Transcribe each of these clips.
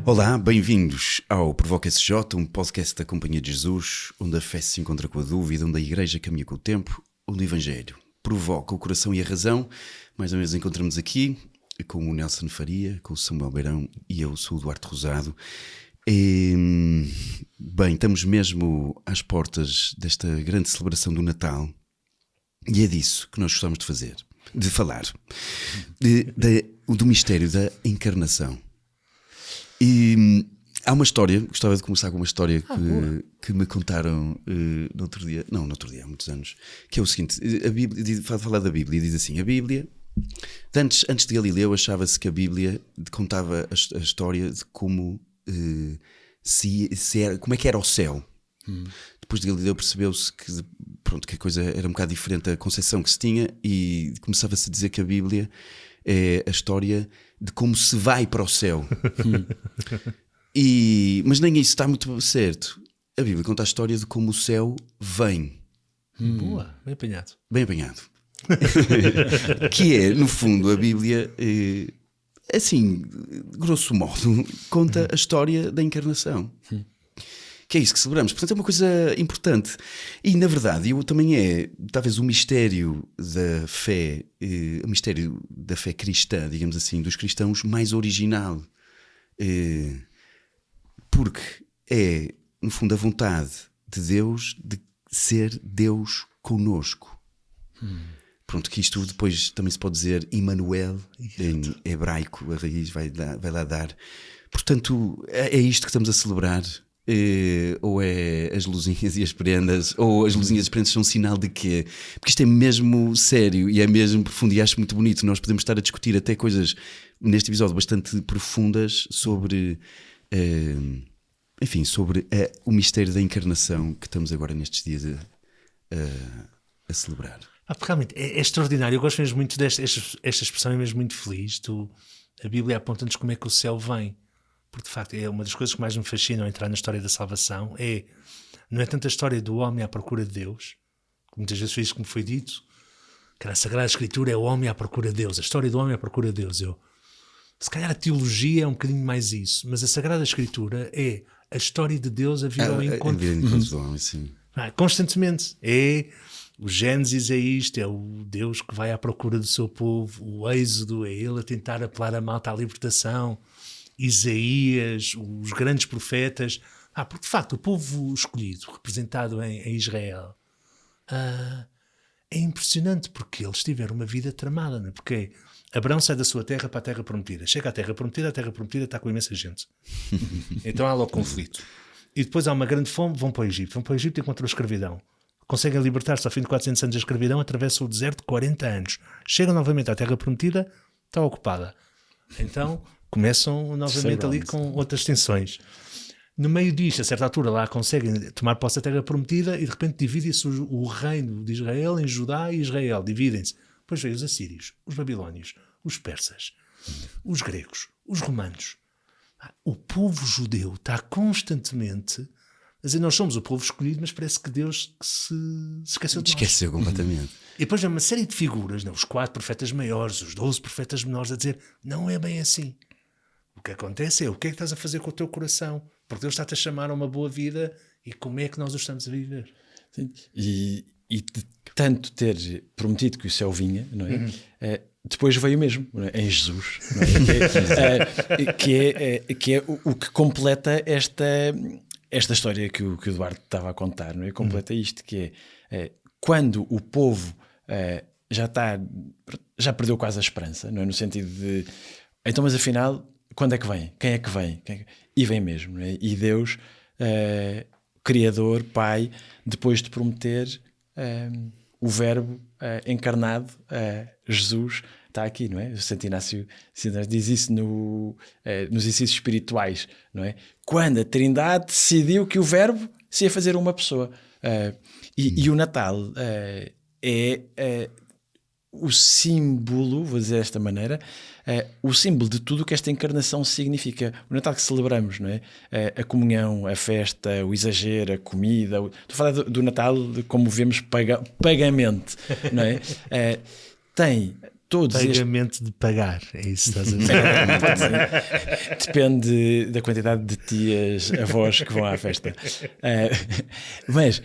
Olá, bem-vindos ao Provoca SJ, um podcast da Companhia de Jesus, onde a fé se encontra com a dúvida, onde a Igreja caminha com o tempo, onde o Evangelho provoca o coração e a razão. Mais uma vez encontramos aqui com o Nelson Faria, com o Samuel Beirão e eu sou o Duarte Rosado. Bem, estamos mesmo às portas desta grande celebração do Natal e é disso que nós gostamos de falar, do mistério da encarnação. E há uma história, gostava de começar com uma história que me contaram no outro dia, há muitos anos, que é o seguinte: a Bíblia, falar da Bíblia, diz assim: a Bíblia, antes de Galileu, achava-se que a Bíblia contava a história de como, como é que era o céu. Depois de Galileu percebeu-se que a coisa era um bocado diferente da concepção que se tinha e começava-se a dizer que a Bíblia é a história de como se vai para o céu. Mas nem isso está muito certo. A Bíblia conta a história de como o céu vem. Boa, bem apanhado. Bem apanhado. Que é, no fundo, a Bíblia, assim, grosso modo, conta a história da encarnação. Que é isso que celebramos. Portanto, é uma coisa importante. E, na verdade, também é, talvez, o mistério da fé, o mistério da fé cristã, digamos assim, dos cristãos, mais original. Porque é, no fundo, a vontade de Deus de ser Deus connosco. Pronto, que isto depois também se pode dizer Emmanuel, em hebraico, a raiz vai lá dar. Portanto, é isto que estamos a celebrar. Ou é as luzinhas e as prendas, ou as luzinhas e as prendas são um sinal de quê? Porque isto é mesmo sério e é mesmo profundo, e acho muito bonito. Nós podemos estar a discutir até coisas neste episódio bastante profundas sobre sobre o mistério da encarnação que estamos agora nestes dias a celebrar. Realmente é extraordinário. Eu gosto mesmo muito esta expressão, é mesmo muito feliz. A Bíblia aponta-nos como é que o céu vem. Porque, de facto, é uma das coisas que mais me fascina ao entrar na história da salvação. Não é tanto a história do homem à procura de Deus, que muitas vezes foi isso que me foi dito, que a Sagrada Escritura é o homem à procura de Deus, a história do homem à procura de Deus. Se calhar a teologia é um bocadinho mais isso, mas a Sagrada Escritura é a história de Deus a vir ao encontro do homem, sim. Constantemente. O Gênesis é isto, é o Deus que vai à procura do seu povo. O Êxodo é ele a tentar apelar a malta à libertação. Isaías, os grandes profetas, porque de facto o povo escolhido, representado em Israel, é impressionante porque eles tiveram uma vida tramada, não é? Porque Abraão sai da sua terra para a terra prometida, chega à terra prometida está com imensa gente. Então há logo conflito. E depois há uma grande fome, vão para o Egito e encontram a escravidão. Conseguem libertar-se ao fim de 400 anos da escravidão, atravessam o deserto 40 anos. Chegam novamente à terra prometida, está ocupada. Então começam novamente ali com outras tensões. No meio disto, a certa altura, lá conseguem tomar posse da terra prometida e de repente divide-se o reino de Israel em Judá e Israel. Dividem-se. Depois veio os assírios, os babilónios, os persas, os gregos, os romanos. O povo judeu está constantemente a dizer: nós somos o povo escolhido, mas parece que Deus se esqueceu de nós. Esqueceu completamente. E depois há uma série de figuras, os 4 profetas maiores, os 12 profetas menores, a dizer: não é bem assim. O que acontece é o que é que estás a fazer com o teu coração, porque Deus está-te a chamar a uma boa vida e como é que nós o estamos a viver. Sim. E de tanto ter prometido que o céu vinha, não é? Depois veio mesmo, não é? Em Jesus, não é? que é o que completa esta história que o Eduardo estava a contar, não é? Completa isto, que é quando o povo já perdeu quase a esperança, não é? No sentido de, então, mas afinal, quando é que vem? Quem é que vem? E vem mesmo, não é? E Deus, Criador, Pai, depois de prometer, o Verbo encarnado, Jesus, está aqui, não é? O Santo Inácio diz isso nos exercícios espirituais, não é? Quando a Trindade decidiu que o Verbo se ia fazer uma pessoa. E o Natal é o símbolo, vou dizer desta maneira, o símbolo de tudo o que esta encarnação significa. O Natal que celebramos, não é? A comunhão, a festa, o exagero, a comida. Estou a falar do Natal de como vemos pagamente, não é? Tem todos estes... Pagamento de pagar, é isso que estás a dizer. Pode ser. Depende da quantidade de tias, avós que vão à festa. Mas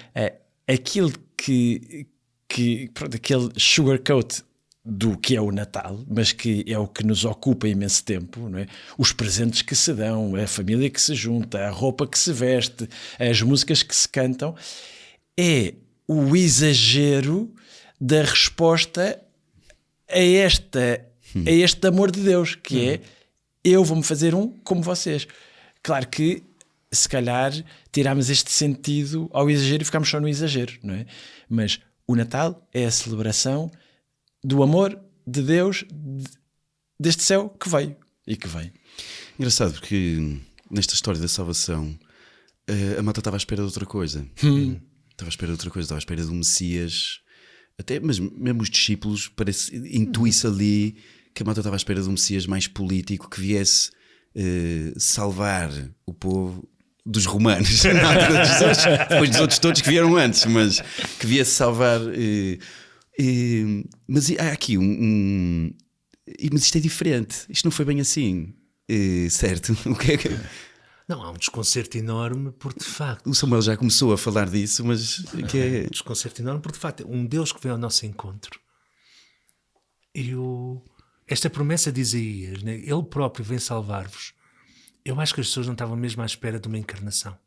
aquilo pronto, aquele sugarcoat do que é o Natal, mas que é o que nos ocupa imenso tempo, não é? Os presentes que se dão, a família que se junta, a roupa que se veste, as músicas que se cantam, é o exagero da resposta a este amor de Deus, que é: eu vou-me fazer um como vocês. Claro que se calhar tiramos este sentido ao exagero e ficamos só no exagero, não é? Mas o Natal é a celebração do amor de Deus, deste céu que veio e que vem. Engraçado, porque nesta história da salvação a malta estava à espera de outra coisa. Estava à espera de outra coisa, estava à espera de um Messias. Até, mas mesmo os discípulos, intui-se ali que a malta estava à espera de um Messias mais político, que viesse salvar o povo dos romanos, não, depois dos outros todos que vieram antes, mas que viesse salvar. Mas há aqui mas isto é diferente, isto não foi bem assim, certo? O que é que... Não, há um desconcerto enorme, porque de facto... O Samuel já começou a falar disso, mas que é... Um desconcerto enorme, porque de facto é um Deus que vem ao nosso encontro. E esta promessa de Isaías, né? Ele próprio vem salvar-vos. Eu acho que as pessoas não estavam mesmo à espera de uma encarnação.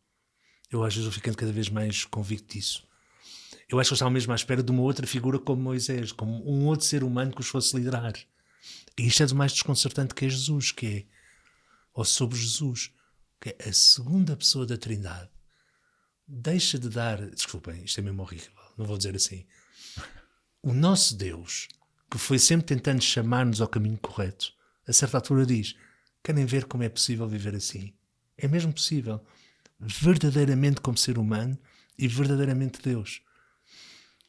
Eu às vezes vou ficando cada vez mais convicto disso. Eu acho que eles estavam mesmo à espera de uma outra figura como Moisés, como um outro ser humano que os fosse liderar. E isto é do mais desconcertante que é Jesus, que é, ou sobre Jesus, que é a segunda pessoa da Trindade. Deixa de dar, desculpem, isto é mesmo horrível, não vou dizer assim. O nosso Deus, que foi sempre tentando chamar-nos ao caminho correto, a certa altura diz: querem ver como é possível viver assim? É mesmo possível, verdadeiramente como ser humano e verdadeiramente Deus.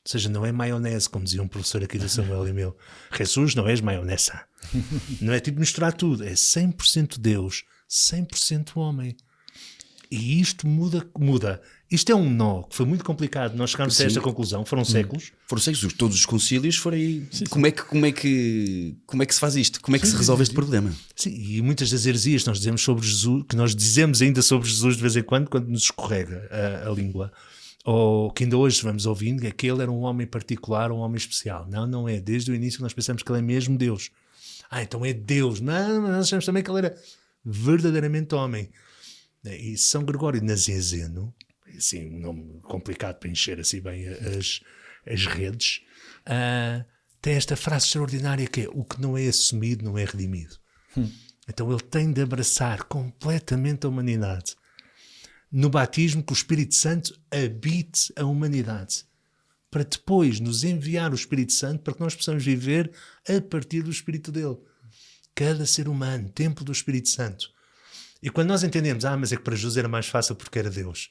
Ou seja, não é maionese, como dizia um professor aqui do Samuel e meu. Jesus, não és maionesa. Não é tipo misturar tudo. É 100% Deus, 100% homem. E isto muda. Isto é um nó que foi muito complicado. Nós chegámos a esta conclusão. Foram séculos. Foram séculos. Todos os concílios foram aí. Como é que se faz isto? Como é que se resolve este problema? Sim, e muitas das heresias que nós dizemos sobre Jesus, que nós dizemos ainda sobre Jesus de vez em quando nos escorrega a língua, ou que ainda hoje vamos ouvindo, é que ele era um homem particular, um homem especial. Não é. Desde o início nós pensamos que ele é mesmo Deus. Então é Deus. Não, nós achamos também que ele era verdadeiramente homem. E São Gregório Nazianzeno, assim, um nome complicado para encher assim bem as redes, tem esta frase extraordinária que é: o que não é assumido não é redimido. Então ele tem de abraçar completamente a humanidade. No batismo, que o Espírito Santo habite a humanidade, para depois nos enviar o Espírito Santo para que nós possamos viver a partir do Espírito dele. Cada ser humano, templo do Espírito Santo. E quando nós entendemos, mas é que para Jesus era mais fácil porque era Deus.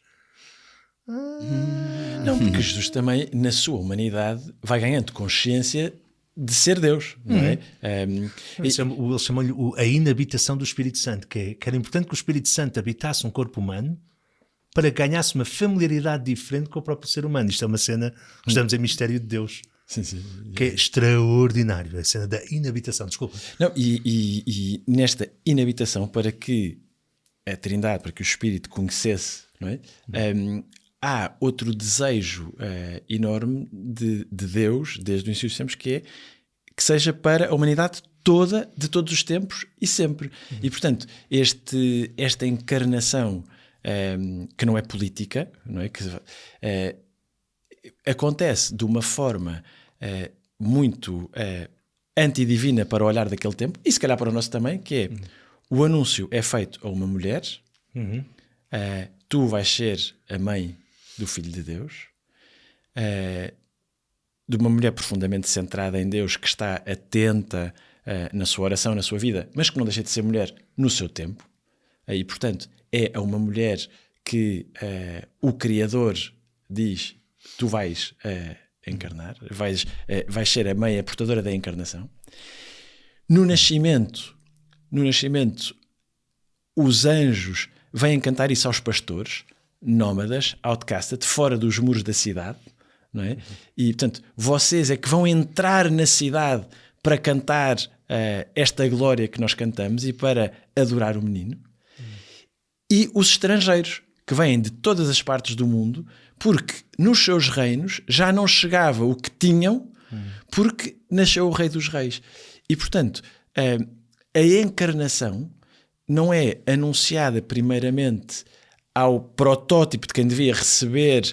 Não, porque Jesus também, na sua humanidade, vai ganhando consciência de ser Deus, não é? Ele chamou-lhe a inabitação do Espírito Santo, que era importante que o Espírito Santo habitasse um corpo humano para que ganhasse uma familiaridade diferente com o próprio ser humano. Isto é uma cena que estamos em mistério de Deus. Sim. Que é extraordinário, a cena da inabitação, desculpa. Não, e nesta inabitação, para que a Trindade, para que o Espírito conhecesse, não é? Há outro desejo enorme de Deus, desde o início dos tempos, que é que seja para a humanidade toda, de todos os tempos e sempre. E, portanto, esta encarnação que não é política, não é? Que acontece de uma forma muito antidivina para o olhar daquele tempo, e se calhar para o nosso também, que é o anúncio é feito a uma mulher, tu vais ser a mãe do Filho de Deus, de uma mulher profundamente centrada em Deus, que está atenta na sua oração, na sua vida, mas que não deixa de ser mulher no seu tempo. E, portanto, é a uma mulher que o Criador diz: tu vais encarnar, vais ser a mãe, a portadora da encarnação. No nascimento, os anjos vêm cantar isso aos pastores, nómadas, outcasted, fora dos muros da cidade, não é? E, portanto, vocês é que vão entrar na cidade para cantar esta glória que nós cantamos e para adorar o menino. E os estrangeiros, que vêm de todas as partes do mundo, porque nos seus reinos já não chegava o que tinham, porque nasceu o Rei dos Reis. E, portanto, a encarnação não é anunciada primeiramente ao protótipo de quem devia receber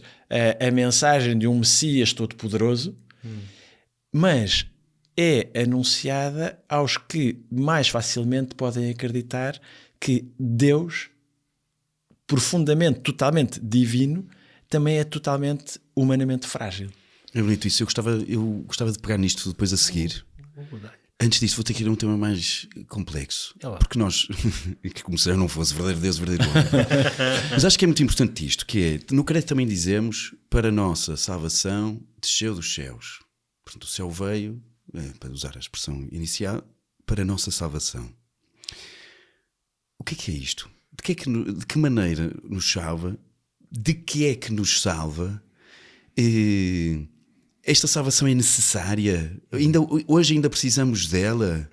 a mensagem de um Messias todo-poderoso, mas é anunciada aos que mais facilmente podem acreditar que Deus, profundamente, totalmente divino, também é totalmente humanamente frágil. É bonito isso. Eu gostava de pegar nisto depois a seguir. Antes disso, vou ter que ir a um tema mais complexo. Porque nós, que como se já não fosse verdadeiro Deus, verdadeiro homem. Mas acho que é muito importante isto, que é, no credo também dizemos, para a nossa salvação desceu dos céus. Portanto, o céu veio, para usar a expressão inicial, para a nossa salvação. O que é isto? De que maneira nos salva? De que é que nos salva? Esta salvação é necessária? Hoje ainda precisamos dela?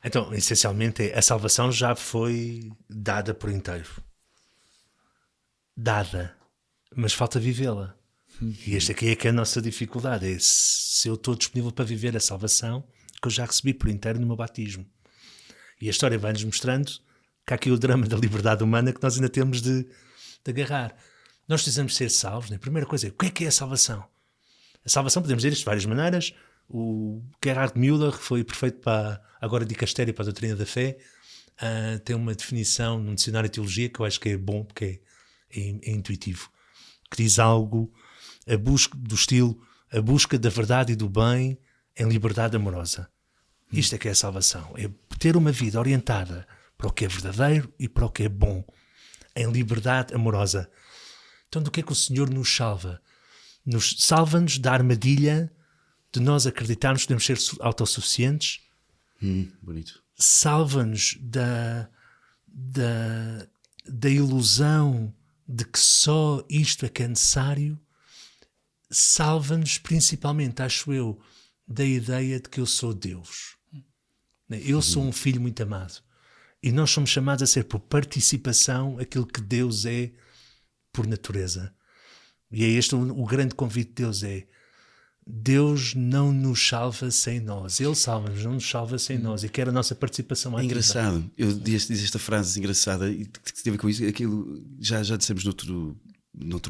Então, essencialmente, a salvação já foi dada por inteiro. Dada. Mas falta vivê-la. E esta aqui é que é a nossa dificuldade. É se eu estou disponível para viver a salvação que eu já recebi por inteiro no meu batismo. E a história vai-nos mostrando que há aqui o drama da liberdade humana que nós ainda temos de agarrar. Nós precisamos ser salvos. Né? A primeira coisa é, o que é a salvação? A salvação podemos dizer isto de várias maneiras. O Gerhard Müller, que foi perfeito para agora dicastério para a doutrina da fé, tem uma definição num dicionário de teologia que eu acho que é bom, porque é intuitivo, que diz algo do estilo a busca da verdade e do bem em liberdade amorosa. Isto é que é a salvação. É ter uma vida orientada para o que é verdadeiro e para o que é bom, em liberdade amorosa. Então, do que é que o Senhor nos salva? Salva-nos da armadilha de nós acreditarmos que devemos ser autossuficientes. Bonito. Salva-nos da ilusão de que só isto é que é necessário. Salva-nos principalmente, acho eu, da ideia de que eu sou Deus. Eu sou um filho muito amado. E nós somos chamados a ser por participação aquilo que Deus é por natureza. E é este o grande convite de Deus, é Deus não nos salva sem nós. Ele salva-nos, não nos salva sem nós. E quer a nossa participação ativa. É engraçado. Eu disse esta frase engraçada e que tem a ver com isso. Aquilo já dissemos noutro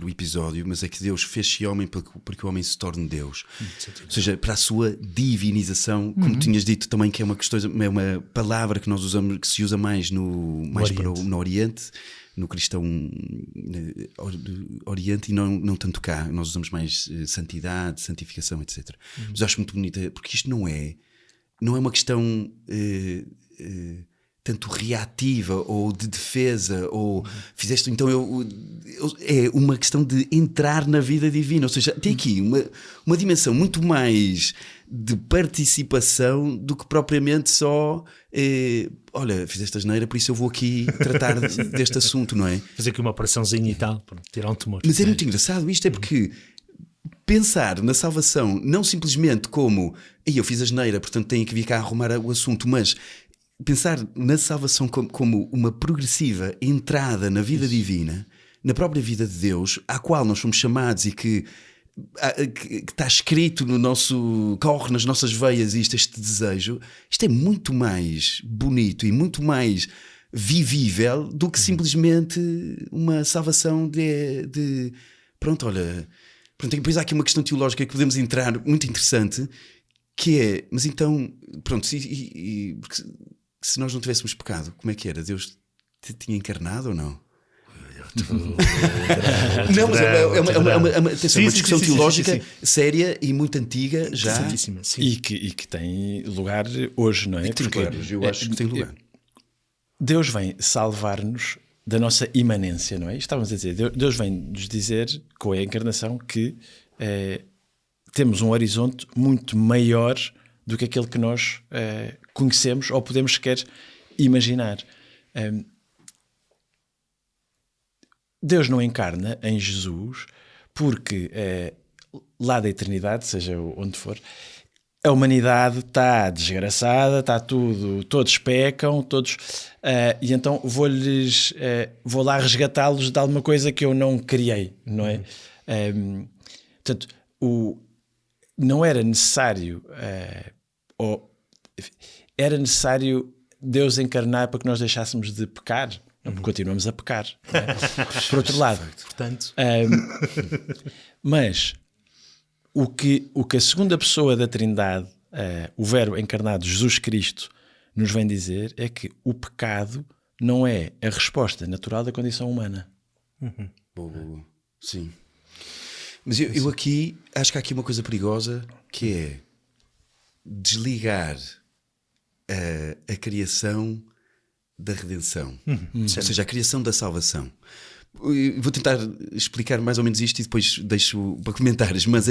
episódio, mas é que Deus fez-se homem para que o homem se torne Deus. Ou seja, para a sua divinização, como tinhas dito também, que é uma palavra que nós usamos, que se usa mais no Oriente, no cristão Oriente, e não tanto cá. Nós usamos mais santidade, santificação, etc. Mas eu acho muito bonita, porque isto não é uma questão tanto reativa ou de defesa, ou fizeste, então é uma questão de entrar na vida divina. Ou seja, tem aqui uma dimensão muito mais de participação do que propriamente só olha, fizeste asneira, por isso eu vou aqui tratar deste assunto, não é? Fazer aqui uma operaçãozinha e tal, para tirar um tumor. Mas é muito engraçado isto, é porque pensar na salvação não simplesmente como eu fiz asneira, portanto tenho que vir cá arrumar o assunto, mas pensar na salvação como uma progressiva entrada na vida divina, na própria vida de Deus, à qual nós somos chamados e que está escrito corre nas nossas veias este desejo. Isto é muito mais bonito e muito mais vivível do que simplesmente uma salvação de pronto, olha, pronto, e depois há aqui uma questão teológica que podemos entrar muito interessante, que é, mas então pronto, porque se nós não tivéssemos pecado, como é que era? Deus tinha encarnado ou não? Não, mas é uma discussão teológica séria e muito antiga já. E que tem lugar hoje, não é? Porque eu acho que tem lugar. Deus vem salvar-nos da nossa imanência, não é? Estávamos a dizer, Deus vem nos dizer com a encarnação que temos um horizonte muito maior do que aquele que nós conhecemos ou podemos sequer imaginar. Deus não encarna em Jesus porque lá da eternidade, seja onde for, a humanidade está desgraçada, está tudo, todos pecam, todos, e então vou lá resgatá-los de alguma coisa que eu não criei, não é? Portanto, não era necessário, era necessário Deus encarnar para que nós deixássemos de pecar. Não, continuamos a pecar. Não é? Por outro lado, Portanto, mas o que a segunda pessoa da Trindade, o Verbo encarnado, Jesus Cristo, nos vem dizer é que o pecado não é a resposta natural da condição humana. Boa. Sim. Mas eu aqui acho que há aqui uma coisa perigosa, que é desligar a criação da redenção. Ou seja, a criação da salvação. Eu vou tentar explicar mais ou menos isto e depois deixo para comentários, mas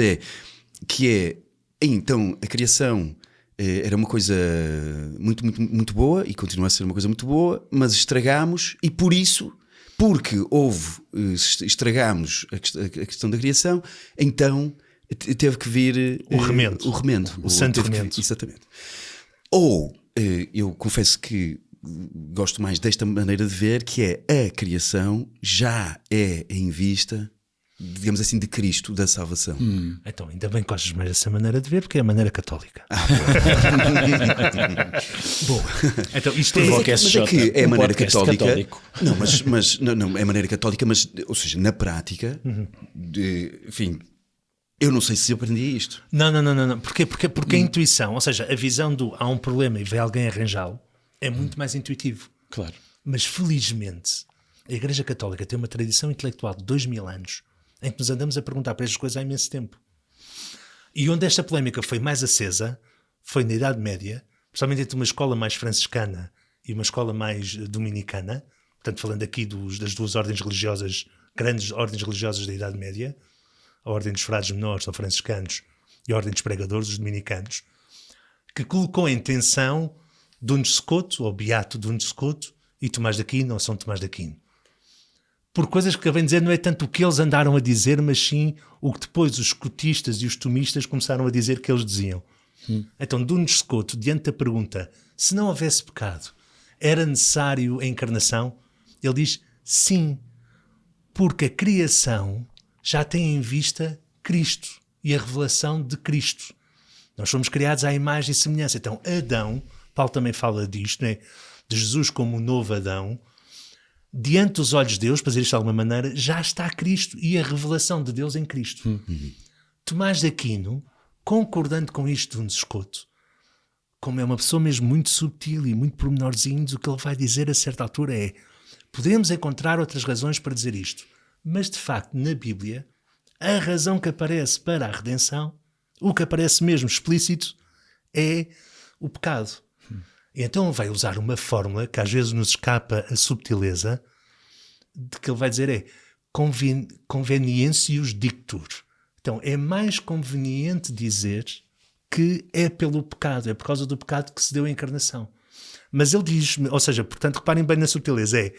então a criação era uma coisa muito, muito, muito boa e continua a ser uma coisa muito boa, mas estragámos, e porque estragámos a questão da criação, então teve que vir o remendo. O santo remendo. Exatamente. Ou eu confesso que gosto mais desta maneira de ver, que é a criação já é em vista, digamos assim, de Cristo, da salvação. Então, ainda bem que gostas mais dessa maneira de ver, porque é a maneira católica. Bom, então isto é a maneira católica. Não, mas não, é a maneira católica, mas, ou seja, na prática, enfim, eu não sei se aprendi isto. Não. Porquê? Porque a intuição, ou seja, a visão do há um problema e vem alguém arranjá-lo, é muito mais intuitivo. Claro. Mas felizmente a Igreja Católica tem uma tradição intelectual de 2000 anos em que nos andamos a perguntar para estas coisas há imenso tempo. E onde esta polémica foi mais acesa foi na Idade Média, principalmente entre uma escola mais franciscana e uma escola mais dominicana, portanto falando aqui das duas ordens religiosas, grandes ordens religiosas da Idade Média, a Ordem dos Frades Menores, ou franciscanos, e a Ordem dos Pregadores, os dominicanos, que colocou em tensão Duns Scoto, ou Beato Duns Scoto, e Tomás de Aquino, ou São Tomás de Aquino. Por coisas que, bem dizer, não é tanto o que eles andaram a dizer, mas sim o que depois os scotistas e os tomistas começaram a dizer que eles diziam. Então, Duns Scoto, diante da pergunta, se não houvesse pecado, era necessário a encarnação? Ele diz, sim, porque a criação já tem em vista Cristo e a revelação de Cristo. Nós fomos criados à imagem e semelhança. Então, Adão, Paulo também fala disto, né? De Jesus como o novo Adão, diante dos olhos de Deus, para dizer isto de alguma maneira, já está Cristo e a revelação de Deus em Cristo. Tomás de Aquino, concordando com isto de Duns Scoto, como é uma pessoa mesmo muito subtil e muito pormenorzinho, o que ele vai dizer a certa altura é: podemos encontrar outras razões para dizer isto, mas de facto na Bíblia a razão que aparece para a redenção, o que aparece mesmo explícito, é o pecado. E então vai usar uma fórmula que às vezes nos escapa a subtileza, de que ele vai dizer é convenientius dictur. Então é mais conveniente dizer que é pelo pecado, é por causa do pecado que se deu a encarnação. Mas ele diz, ou seja, portanto, reparem bem na subtileza,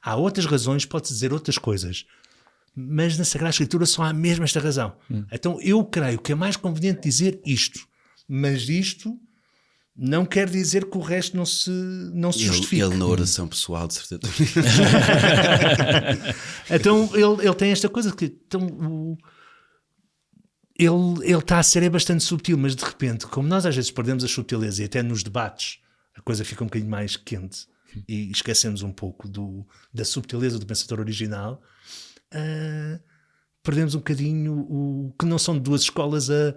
há outras razões, pode-se dizer outras coisas, mas na Sagrada Escritura só há mesmo esta razão. Então eu creio que é mais conveniente dizer isto, mas isto não quer dizer que o resto não se justifique. Ele na oração pessoal, de certeza. Então ele tem esta coisa que então, ele está a ser bastante subtil, mas de repente, como nós às vezes perdemos a subtileza e até nos debates a coisa fica um bocadinho mais quente e esquecemos um pouco da subtileza do pensador original, perdemos um bocadinho o que não são duas escolas a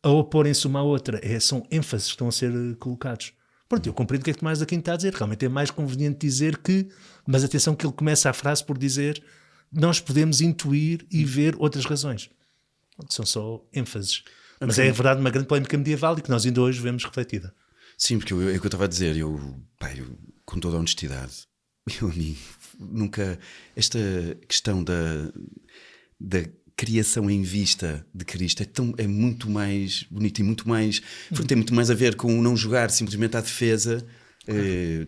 oporem-se uma à outra, são ênfases que estão a ser colocados. Pronto, eu compreendo o que é que Tomás de Aquino está a dizer. Realmente é mais conveniente dizer que, mas atenção que ele começa a frase por dizer, nós podemos intuir e ver outras razões. São só ênfases. Mas é verdade uma grande polémica medieval e que nós ainda hoje vemos refletida. Sim, porque é o que eu estava a dizer, eu, com toda a honestidade, a mim nunca esta questão da criação em vista de Cristo é muito mais bonito e muito mais, tem muito mais a ver com não jogar simplesmente à defesa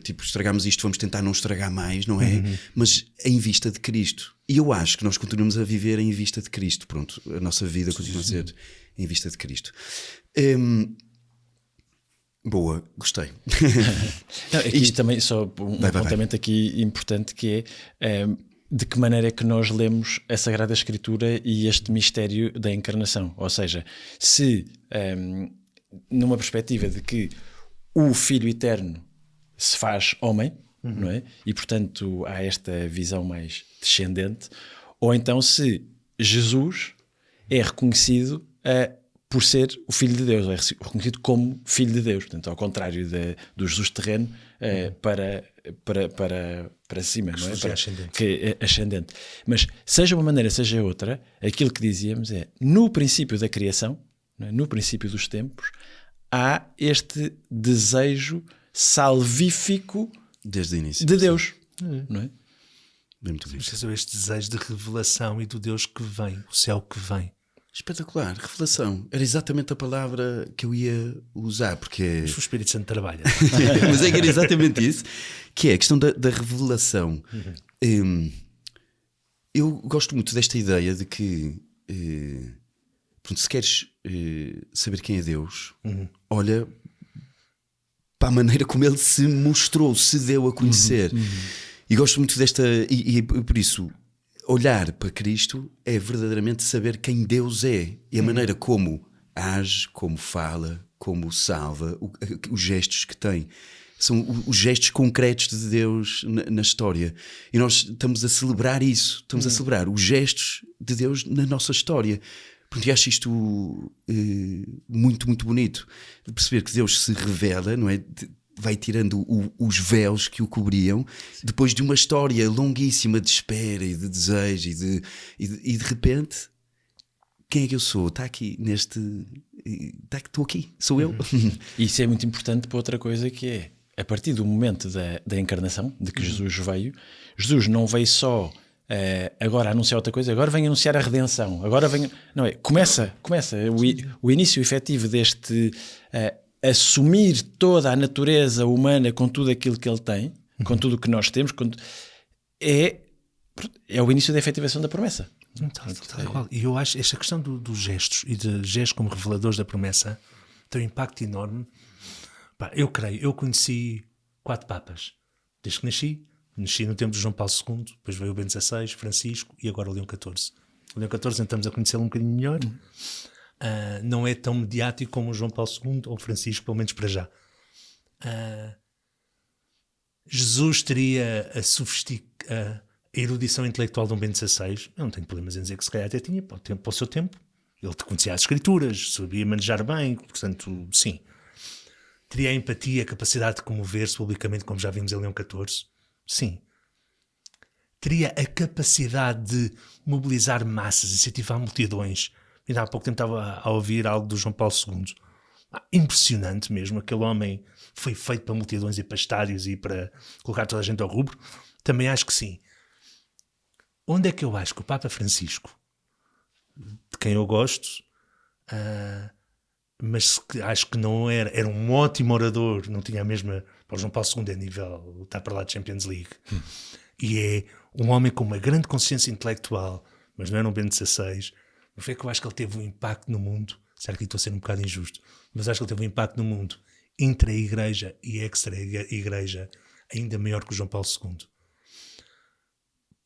Tipo, estragamos isto, vamos tentar não estragar mais, não é? Mas em vista de Cristo. E eu acho que nós continuamos a viver em vista de Cristo. Pronto, a nossa vida continua a ser em vista de Cristo. Boa, gostei. Não, aqui também só um apontamento aqui importante, que é de que maneira é que nós lemos a Sagrada Escritura e este mistério da encarnação. Ou seja, se numa perspectiva de que o Filho Eterno se faz homem, não é? E portanto há esta visão mais descendente, ou então se Jesus é reconhecido por ser o Filho de Deus, é reconhecido como Filho de Deus, portanto ao contrário do Jesus terreno para cima, não é? Que é ascendente. Mas seja uma maneira, seja outra, aquilo que dizíamos é, no princípio da criação, não é? No princípio dos tempos, há este desejo salvífico desde o início de Deus, não é? Muito bem. Este desejo de revelação e do Deus que vem, o céu que vem. Espetacular, revelação. Era exatamente a palavra que eu ia usar, porque Mas o Espírito Santo trabalha. mas é que era exatamente isso, que é a questão da revelação. Eu gosto muito desta ideia de que pronto, se queres saber quem é Deus, olha para a maneira como ele se mostrou, se deu a conhecer. E gosto muito desta, e por isso olhar para Cristo é verdadeiramente saber quem Deus é e a maneira como age, como fala, como salva, os gestos que tem. São os gestos concretos de Deus na história. E nós estamos a celebrar isso. Estamos a celebrar os gestos de Deus na nossa história. Porque acho isto muito, muito bonito. De perceber que Deus se revela, não é? Vai tirando os véus que o cobriam, depois de uma história longuíssima de espera e de desejo e de repente, quem é que eu sou? Está aqui estou aqui, sou eu. E isso é muito importante para outra coisa, que é, a partir do momento da encarnação, de que Jesus veio, Jesus não veio só agora anunciar outra coisa, agora vem anunciar a redenção, agora vem... Não é? Começa o início efetivo deste... assumir toda a natureza humana com tudo aquilo que ele tem, com tudo o que nós temos, é o início da efetivação da promessa. Tal qual. E eu acho esta questão dos gestos e de gestos como reveladores da promessa tem um impacto enorme. Eu conheci 4 papas desde que nasci no tempo de João Paulo II, depois veio o Bento XVI, Francisco e agora o Leão XIV. O Leão XIV estamos a conhecê-lo um bocadinho melhor. Não é tão mediático como o João Paulo II ou Francisco, pelo menos para já. Jesus teria a erudição intelectual de um Bento XVI. Eu não tenho problemas em dizer que se calhar até tinha para o seu tempo. Ele conhecia as escrituras, sabia manejar bem, portanto, sim. Teria a empatia, a capacidade de comover-se publicamente, como já vimos em Leão XIV? Sim. Teria a capacidade de mobilizar massas, incentivar multidões. Ainda há pouco tempo estava a ouvir algo do João Paulo II. Impressionante mesmo. Aquele homem foi feito para multidões e para estádios e para colocar toda a gente ao rubro. Também acho que sim. Onde é que eu acho que o Papa Francisco, de quem eu gosto, mas que acho que não era um ótimo orador, não tinha a mesma... Para o João Paulo II é nível, está para lá de Champions League. E é um homem com uma grande consciência intelectual, mas não era um Bento XVI. Não foi que eu acho que ele teve um impacto no mundo, será que estou a ser um bocado injusto, mas acho que ele teve um impacto no mundo intra-igreja e extra-igreja ainda maior que o João Paulo II.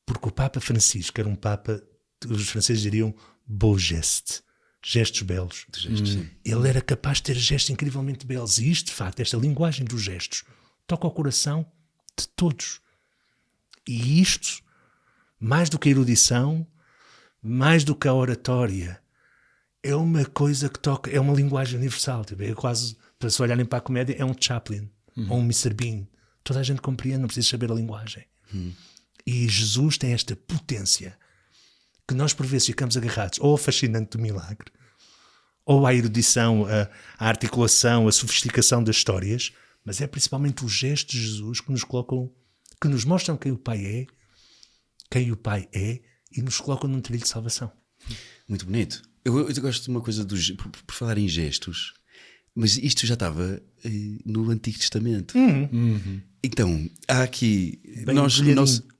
Porque o Papa Francisco era um Papa, os franceses diriam beau geste, gestos belos. Ele era capaz de ter gestos incrivelmente belos e isto, de facto, esta linguagem dos gestos toca ao coração de todos. E isto, mais do que a erudição, mais do que a oratória, é uma coisa que toca, é uma linguagem universal. Tipo, é quase, para se olharem para a comédia, é um Chaplin ou um Mr. Bean. Toda a gente compreende, não precisa saber a linguagem. E Jesus tem esta potência que nós por vezes ficamos agarrados ou ao fascinante do milagre, ou à erudição, à articulação, à sofisticação das histórias, mas é principalmente os gestos de Jesus que nos colocam, que nos mostram quem o Pai é e nos colocam num trilho de salvação. Muito bonito. Eu gosto de uma coisa por falar em gestos, Mas isto já estava no Antigo Testamento. Então, há aqui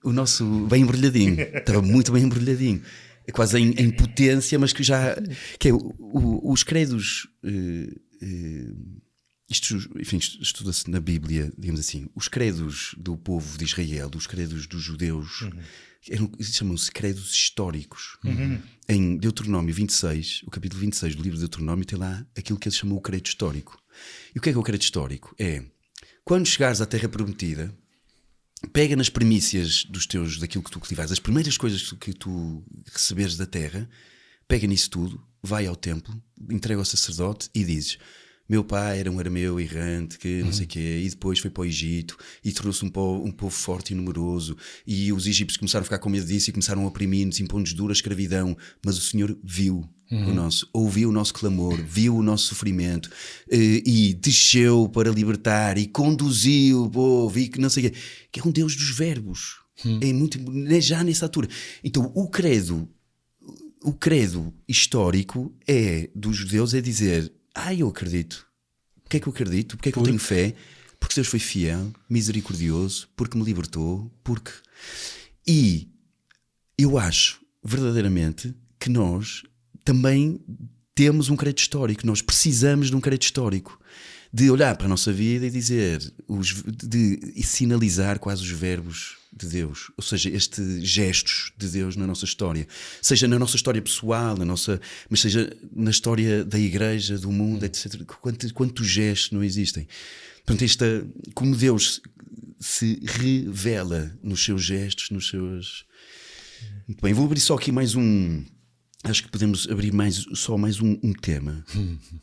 o nosso bem embrulhadinho, estava muito bem embrulhadinho, é quase em potência, mas que já que é os credos. Isto, enfim, estuda-se na Bíblia, digamos assim, os credos do povo de Israel, os credos dos judeus, chamam-se credos históricos. Em Deuteronômio 26, o capítulo 26 do livro de Deuteronômio, tem lá aquilo que eles chamam o credo histórico. E o que é o credo histórico? É, quando chegares à Terra Prometida, pega nas primícias daquilo que tu cultivares, as primeiras coisas que tu receberes da terra, pega nisso tudo, vai ao templo, entrega ao sacerdote e dizes: meu pai era um arameu errante, que não sei o quê, e depois foi para o Egito e trouxe um povo forte e numeroso, e os egípcios começaram a ficar com medo disso e começaram a oprimir-nos, impondo-nos dura escravidão, mas o Senhor viu ouviu o nosso clamor, viu o nosso sofrimento, e desceu para libertar e conduziu o povo, e que não sei o quê, que é um Deus dos verbos. É muito, já nessa altura. Então o credo histórico dos judeus é dizer: eu acredito. Porquê é que eu acredito? Porquê é que eu tenho fé? Porque Deus foi fiel, misericordioso, porque me libertou, E eu acho verdadeiramente que nós também temos um credo histórico. Nós precisamos de um credo histórico, de olhar para a nossa vida e dizer, de sinalizar quase os verbos de Deus, ou seja, estes gestos de Deus na nossa história, seja na nossa história pessoal, mas seja na história da igreja, do mundo, etc. Quantos gestos não existem? Portanto, como Deus se revela nos seus gestos, nos seus... Muito bem, vou abrir só aqui mais acho que podemos abrir só mais um tema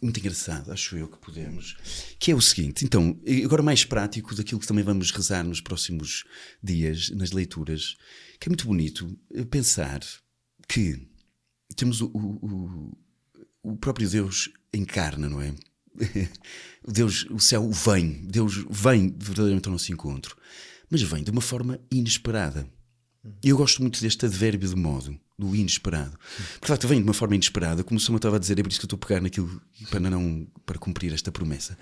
muito engraçado, acho eu que podemos, que é o seguinte. Então, agora mais prático daquilo que também vamos rezar nos próximos dias, nas leituras, que é muito bonito pensar que temos o próprio Deus encarna, não é? O céu vem, Deus vem verdadeiramente ao nosso encontro, mas vem de uma forma inesperada. E eu gosto muito deste advérbio de modo, do inesperado. Porque de facto vem de uma forma inesperada, como o Samuel estava a dizer, é por isso que eu estou a pegar naquilo para cumprir esta promessa.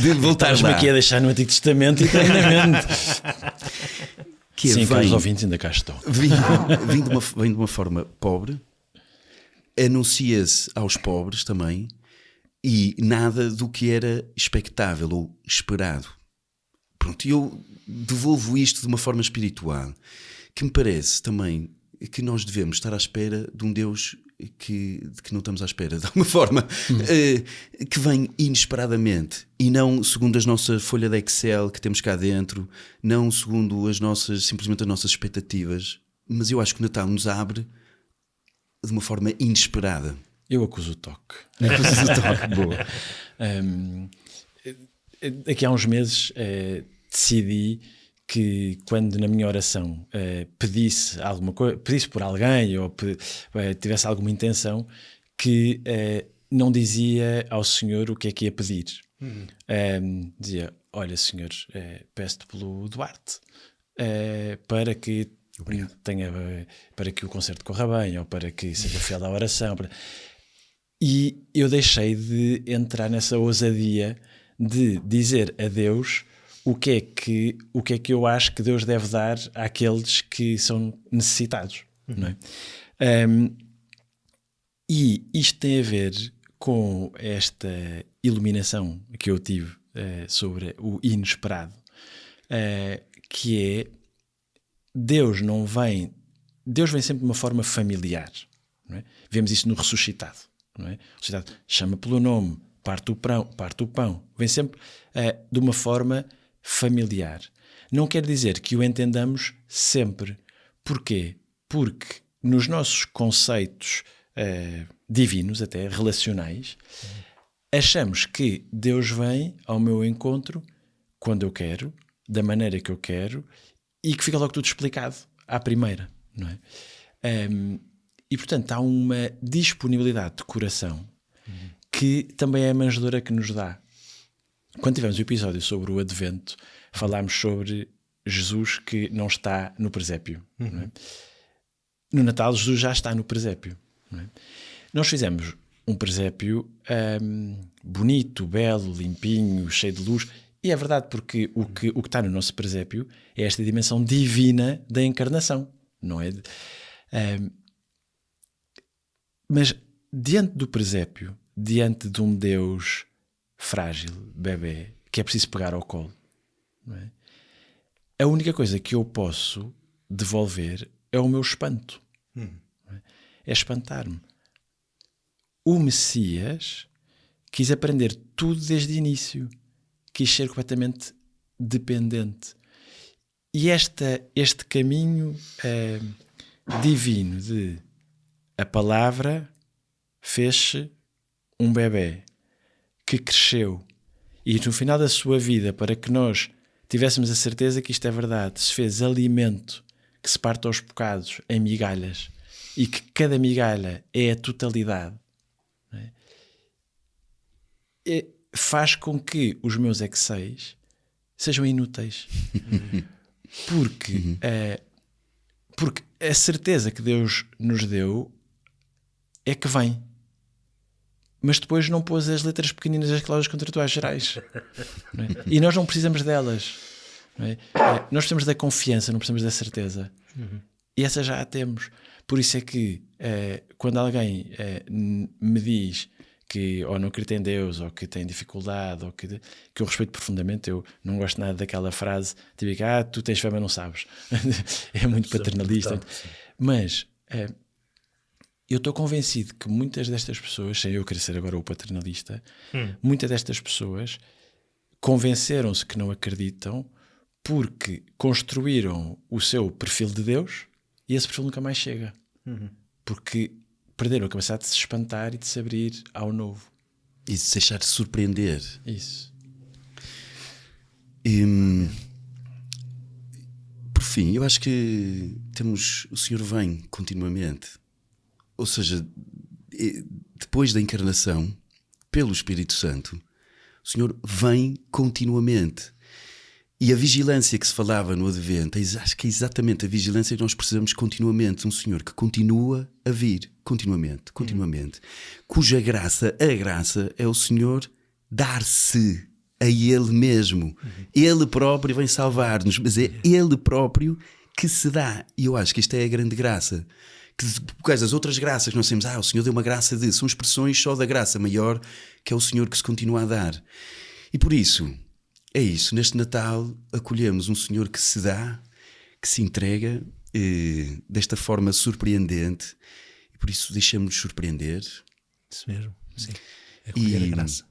de voltar Estás-me aqui a deixar no Antigo Testamento e treinamento. Sim, que os ouvintes ainda cá estão. Vem de uma forma pobre, anuncia-se aos pobres também, e nada do que era expectável ou esperado. Pronto, e eu devolvo isto de uma forma espiritual, que me parece também que nós devemos estar à espera de um Deus de que não estamos à espera, de alguma forma, que vem inesperadamente, e não segundo a nossa folha de Excel que temos cá dentro, não segundo simplesmente as nossas expectativas, mas eu acho que o Natal nos abre de uma forma inesperada. Eu acuso o toque. Boa. Aqui há uns meses decidi que quando na minha oração pedisse alguma coisa, pedisse por alguém ou tivesse alguma intenção, que não dizia ao Senhor o que é que ia pedir. Dizia: olha, Senhor, peço-te pelo Duarte para que para que o concerto corra bem, ou para que seja fiel à oração. E eu deixei de entrar nessa ousadia de dizer a Deus o que é que eu acho que Deus deve dar àqueles que são necessitados. Não é? E isto tem a ver com esta iluminação que eu tive sobre o inesperado, que é Deus vem sempre de uma forma familiar. Não é? Vemos isso no ressuscitado. Não é? O ressuscitado chama pelo nome, parte o pão, vem sempre de uma forma familiar. Não quer dizer que o entendamos sempre. Porquê? Porque nos nossos conceitos divinos, até relacionais, achamos que Deus vem ao meu encontro quando eu quero, da maneira que eu quero, e que fica logo tudo explicado à primeira. Não é? E portanto há uma disponibilidade de coração que também é a manjedoura que nos dá. Quando tivemos o episódio sobre o Advento, falámos sobre Jesus que não está no presépio. Não é? No Natal, Jesus já está no presépio. Não é? Nós fizemos um presépio bonito, belo, limpinho, cheio de luz. E é verdade, porque o que está no nosso presépio é esta dimensão divina da encarnação, não é? Mas diante do presépio, diante de um Deus frágil, bebê, que é preciso pegar ao colo, não é? A única coisa que eu posso devolver é o meu espanto. É espantar-me. O Messias quis aprender tudo desde o início. Quis ser completamente dependente. E este caminho divino de a palavra fez-se um bebê que cresceu e no final da sua vida, para que nós tivéssemos a certeza que isto é verdade, se fez alimento que se parte aos bocados em migalhas e que cada migalha é a totalidade, não é? Faz com que os meus Exceis sejam inúteis. Porque a certeza que Deus nos deu é que vem. Mas depois não pôs as letras pequeninas das cláusulas contratuais gerais. Não é? E nós não precisamos delas. Não é? Nós precisamos da confiança, não precisamos da certeza. E essa já a temos. Por isso é que quando alguém me diz que ou não acredita em Deus, ou que tem dificuldade, ou que eu respeito profundamente, eu não gosto nada daquela frase típica, tu tens fé mas não sabes. É muito paternalista. Mas eu estou convencido que muitas destas pessoas, sem eu querer ser agora o paternalista, muitas destas pessoas convenceram-se que não acreditam porque construíram o seu perfil de Deus e esse perfil nunca mais chega. Porque perderam a capacidade de se espantar e de se abrir ao novo. E de se deixar surpreender. Isso. Por fim, eu acho que o Senhor vem continuamente. Ou seja, depois da encarnação, pelo Espírito Santo, o Senhor vem continuamente. E a vigilância que se falava no Advento, acho que é exatamente a vigilância que nós precisamos continuamente. Um Senhor que continua a vir, continuamente, cuja a graça é o Senhor dar-se a Ele mesmo. Ele próprio vem salvar-nos, mas é Ele próprio que se dá. E eu acho que isto é a grande graça. Que por causa das outras graças que nós temos, o Senhor deu uma graça de, são expressões só da graça maior, que é o Senhor que se continua a dar. E por isso, é isso, neste Natal acolhemos um Senhor que se dá, que se entrega desta forma surpreendente, e por isso deixamos-nos surpreender. Isso mesmo, sim. Acolher a graça.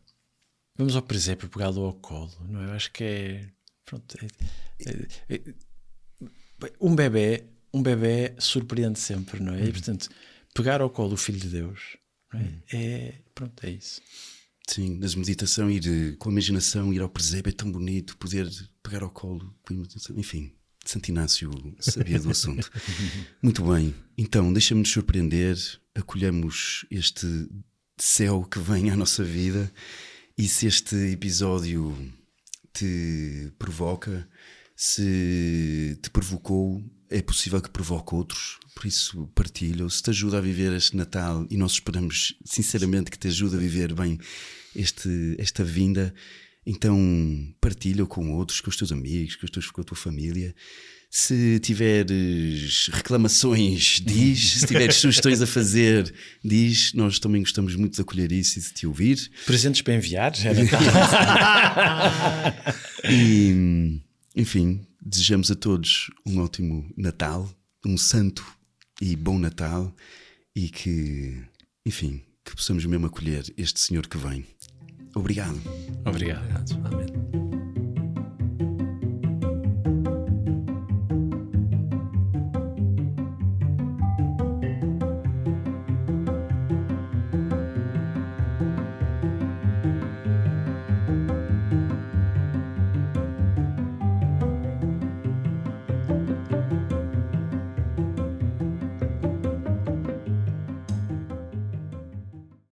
Vamos ao presépio, pegá-lo ao colo, não é? Eu acho que é... Pronto, um bebê surpreende sempre, não é? E portanto, pegar ao colo o Filho de Deus, não é? Pronto, é isso. Sim, nas meditação, ir com a imaginação, ir ao presépio, é tão bonito poder pegar ao colo, enfim, Santo Inácio sabia do assunto. Muito bem, então deixa-nos surpreender, acolhemos este céu que vem à nossa vida, e se este episódio te provoca, se te provocou, é possível que provoque outros, por isso partilha. Se te ajuda a viver este Natal, e nós esperamos sinceramente que te ajude a viver bem esta vinda, então partilha com outros, com os teus amigos, com a tua família. Se tiveres reclamações, diz. Se tiveres sugestões a fazer, diz. Nós também gostamos muito de acolher isso e de te ouvir. Presentes para enviar, já E, enfim, desejamos a todos um ótimo Natal, um santo e bom Natal, e que, enfim, que possamos mesmo acolher este Senhor que vem. Obrigado. Obrigado. Amém.